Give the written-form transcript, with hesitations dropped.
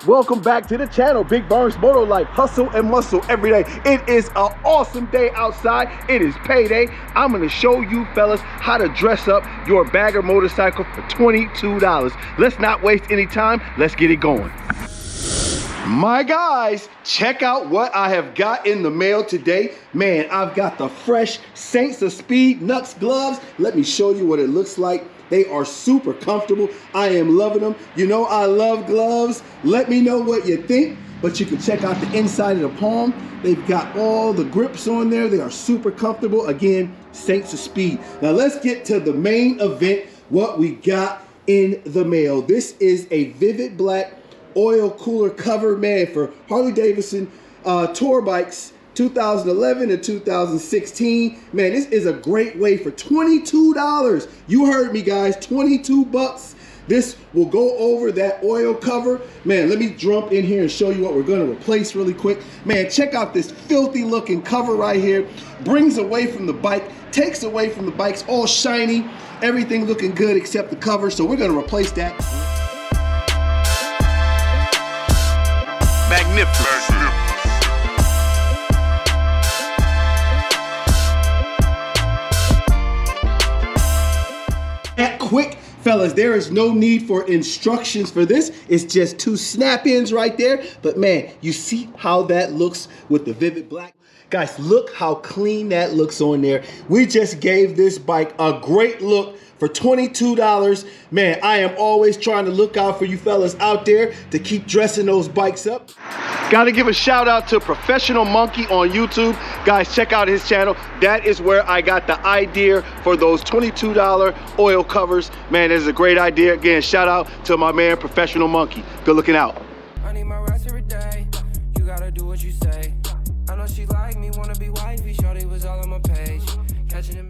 welcome back to the channel. Big Burns Moto Life, hustle and muscle every day. It is an awesome day outside. It is payday. I'm gonna show you fellas how to dress up your bagger motorcycle for $22. Let's not waste any time. Let's get it going. My guys, check out what I have got in the mail today. Man, I've got the fresh Saints of Speed Nux gloves. Let me show you what it looks like. They are super comfortable. I am loving them. You know I love gloves. Let me know what you think, but you can check out the inside of the palm. They've got all the grips on there. They are super comfortable. Again, Saints of Speed. Now let's get to the main event, what we got in the mail. This is a vivid black oil cooler cover, man, for Harley Davidson tour bikes 2011 and 2016. Man, this is a great way for $22. You heard me, guys, 22 bucks. This will go over that oil cover. Man, let me jump in here and show you what we're gonna replace really quick. Man, check out this filthy looking cover right here. Brings away from the bike, takes away from the bikes, all shiny, everything looking good except the cover. So we're gonna replace that. Magnificent. That quick, fellas, there is no need for instructions for this. It's just two snap-ins right there. But man, you see how that looks with the vivid black? Guys, look how clean that looks on there. We just gave this bike a great look for $22. Man, I am always trying to look out for you fellas out there to keep dressing those bikes up. Gotta give a shout out to Professional Monkey on YouTube. Guys, check out his channel. That is where I got the idea for those $22 oil covers. Man, this is a great idea. Again, shout out to my man, Professional Monkey. Good looking out. I need my rest every day. You gotta do what you say. I know she like me, wanna be wifey. Shorty was all on my page. Catching it.